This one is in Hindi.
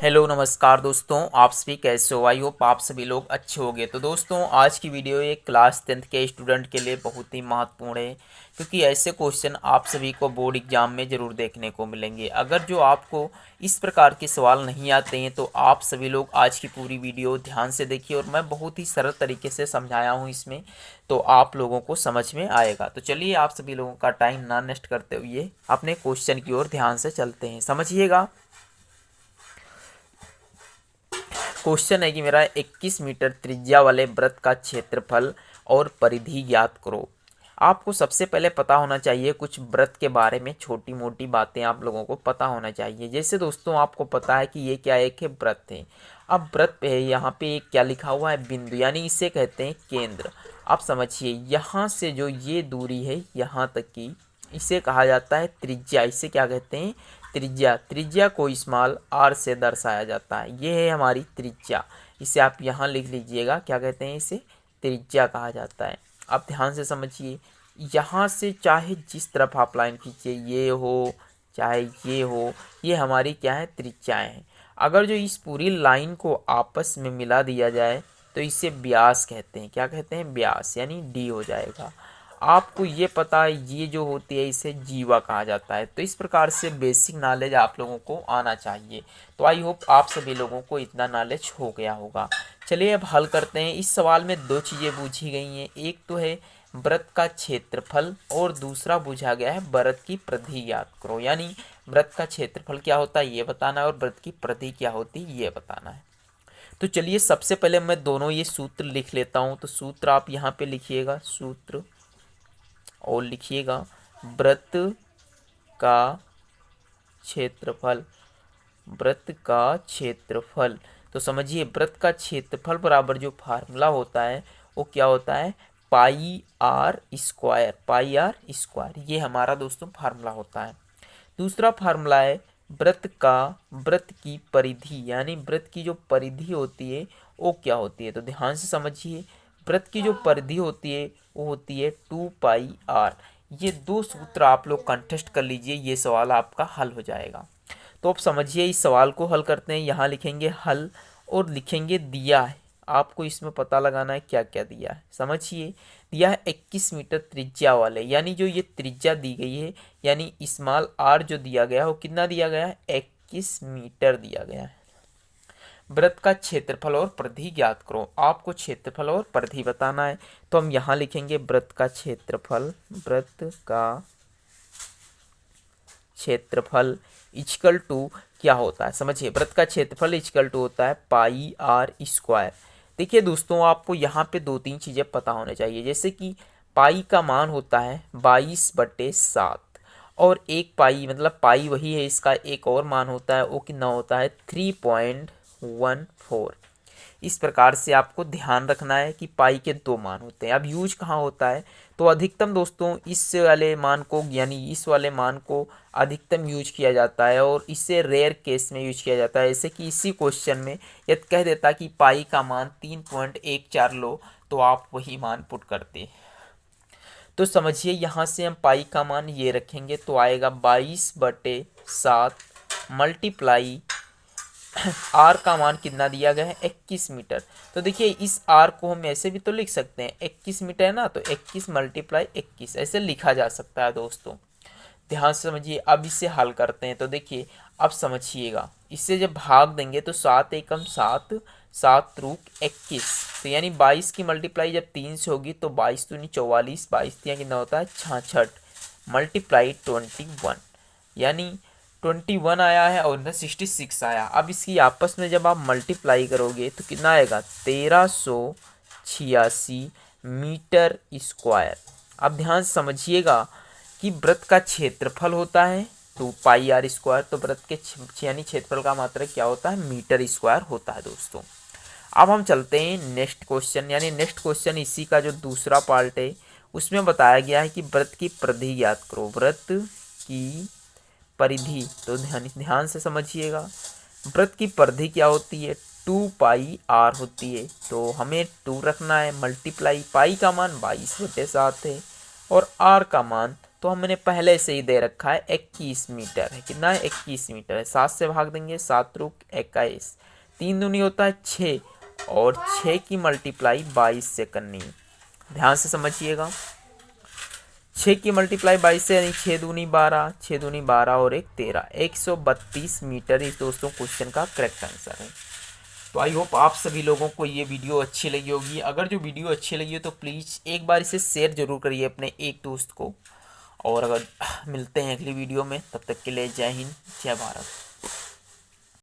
हेलो नमस्कार दोस्तों, आप सभी कैसे हो। आई होप आप सभी लोग अच्छे होंगे। तो दोस्तों, आज की वीडियो एक क्लास 10th के स्टूडेंट के लिए बहुत ही महत्वपूर्ण है, क्योंकि ऐसे क्वेश्चन आप सभी को बोर्ड एग्जाम में ज़रूर देखने को मिलेंगे। अगर जो आपको इस प्रकार के सवाल नहीं आते हैं तो आप सभी लोग आज की पूरी वीडियो ध्यान से देखिए, और मैं बहुत ही सरल तरीके से समझाया हूँ इसमें, तो आप लोगों को समझ में आएगा। तो चलिए, आप सभी लोगों का टाइम ना नष्ट करते हुए अपने क्वेश्चन की ओर ध्यान से चलते हैं। समझिएगा। क्वेश्चन है कि मेरा 21 मीटर त्रिज्या वाले वृत्त का क्षेत्रफल और परिधि ज्ञात करो। आपको सबसे पहले पता होना चाहिए कुछ वृत्त के बारे में, छोटी मोटी बातें आप लोगों को पता होना चाहिए। जैसे दोस्तों, आपको पता है कि ये क्या है, एक है वृत्त है। अब वृत्त पे है, यहाँ पे एक क्या लिखा हुआ है, बिंदु, यानी इसे कहते हैं केंद्र। आप समझिए, यहाँ से जो ये दूरी है यहाँ तक की, इसे कहा जाता है त्रिज्या। इसे क्या कहते हैं, त्रिज्या। त्रिज्या को स्मॉल आर से दर्शाया जाता है। ये है हमारी त्रिज्या। इसे आप यहाँ लिख लीजिएगा, क्या कहते हैं, इसे त्रिज्या कहा जाता है। आप ध्यान से समझिए, यहाँ से चाहे जिस तरफ आप लाइन खींचिए, ये हो चाहे ये हो, ये हमारी क्या है, त्रिज्याएँ हैं। अगर जो इस पूरी लाइन को आपस में मिला दिया जाए तो इसे व्यास कहते हैं। क्या कहते हैं, व्यास, यानी डी हो जाएगा। आपको ये पता है, ये जो होती है इसे जीवा कहा जाता है। तो इस प्रकार से बेसिक नॉलेज आप लोगों को आना चाहिए। तो आई होप आप सभी लोगों को इतना नॉलेज हो गया होगा। चलिए अब हल करते हैं। इस सवाल में दो चीज़ें पूछी गई हैं, एक तो है वृत्त का क्षेत्रफल और दूसरा पूछा गया है वृत्त की परिधि ज्ञात करो। यानी वृत्त का क्षेत्रफल क्या होता है ये बताना है, और वृत्त की परिधि क्या होती है ये बताना है। तो चलिए, सबसे पहले मैं दोनों ये सूत्र लिख लेता हूँ। तो सूत्र आप यहाँ पे लिखिएगा, सूत्र, और लिखिएगा वृत्त का क्षेत्रफल। वृत्त का क्षेत्रफल, तो समझिए वृत्त का क्षेत्रफल बराबर जो फार्मूला होता है वो क्या होता है, pi r square. Pi r square, ये हमारा दोस्तों फार्मूला होता है। दूसरा फार्मूला है वृत्त की परिधि, यानी वृत्त की जो परिधि होती है वो क्या होती है। तो ध्यान से समझिए, वृत्त की जो परिधि होती है वो होती है 2πr। ये दो सूत्र आप लोग कंटेस्ट कर लीजिए, ये सवाल आपका हल हो जाएगा। तो अब समझिए, इस सवाल को हल करते हैं। यहाँ लिखेंगे हल और लिखेंगे दिया है। आपको इसमें पता लगाना है क्या क्या दिया है। समझिए, दिया है 21 मीटर त्रिज्या वाले, यानी जो ये त्रिज्या दी गई है, यानी स्मॉल आर जो दिया गया है वो कितना दिया गया है, 21 मीटर दिया गया है। वृत्त का क्षेत्रफल और परिधि ज्ञात करो। आपको क्षेत्रफल और परिधि बताना है, तो हम यहाँ लिखेंगे वृत्त का क्षेत्रफल। वृत्त का क्षेत्रफल इक्वल टू क्या होता है, समझिए वृत्त का क्षेत्रफल इक्वल टू होता है पाई आर स्क्वायर। देखिए दोस्तों, आपको यहाँ पे दो तीन चीज़ें पता होने चाहिए। जैसे कि पाई का मान होता है 22/7, और एक पाई मतलब पाई वही है, इसका एक और मान होता है, वो कितना होता है 3.14। इस प्रकार से आपको ध्यान रखना है कि पाई के दो मान होते हैं। अब यूज कहाँ होता है, तो अधिकतम दोस्तों इस वाले मान को, यानी इस वाले मान को अधिकतम यूज किया जाता है, और इससे रेयर केस में यूज किया जाता है। जैसे कि इसी क्वेश्चन में यदि कह देता कि पाई का मान 3.14 लो, तो आप वही मान पुट करते। तो समझिए, यहाँ से हम पाई का मान ये रखेंगे तो आएगा 22/7 मल्टीप्लाई आर का मान कितना दिया गया है, 21 मीटर। तो देखिए, इस आर को हम ऐसे भी तो लिख सकते हैं, 21 मीटर है ना, तो 21 × 21 ऐसे लिखा जा सकता है दोस्तों। ध्यान से समझिए। अब इसे हल करते हैं। तो देखिए, अब समझिएगा, इससे जब भाग देंगे तो 7 एकम 7, 7 रूक 21, तो यानी 22 की मल्टीप्लाई जब 3 से होगी तो 22 दूनी 44, 22 तिया कितना होता है 66, मल्टीप्लाई 21, यानी 21 आया है और इधर 66 आया। अब इसकी आपस में जब आप मल्टीप्लाई करोगे तो कितना आएगा, 1386 मीटर स्क्वायर। अब ध्यान से समझिएगा कि वृत्त का क्षेत्रफल होता है 2πr स्क्वायर, तो वृत्त के यानी क्षेत्रफल का मात्रक क्या होता है, मीटर स्क्वायर होता है दोस्तों। अब हम चलते हैं नेक्स्ट क्वेश्चन, यानी नेक्स्ट क्वेश्चन इसी का जो दूसरा पार्ट है, उसमें बताया गया है कि वृत्त की परिधि ज्ञात करो। वृत्त की परिधि, तो ध्यान से समझिएगा, वृत्त की परिधि क्या होती है, 2πr होती है। तो हमें 2 रखना है, मल्टीप्लाई पाई का मान 22/7 है और आर का मान तो हमने पहले से ही दे रखा है 21 मीटर है। कितना है? 21 मीटर है। 7 से भाग देंगे, 7 रुक 21, 3 दूनी होता है 6, और 6 की मल्टीप्लाई 22 से करनी है। ध्यान से समझिएगा, 6 की मल्टीप्लाई 22 से यानी 6 दूनी 12, 6 दूनी 12 और 1 13, 132 मीटर इस दोस्तों क्वेश्चन का करेक्ट आंसर है। तो आई होप आप सभी लोगों को ये वीडियो अच्छी लगी होगी। अगर जो वीडियो अच्छी लगी हो तो प्लीज़ एक बार इसे शेयर जरूर करिए अपने एक दोस्त को। और अगर मिलते हैं अगली वीडियो में, तब तक के लिए जय हिंद, जय भारत।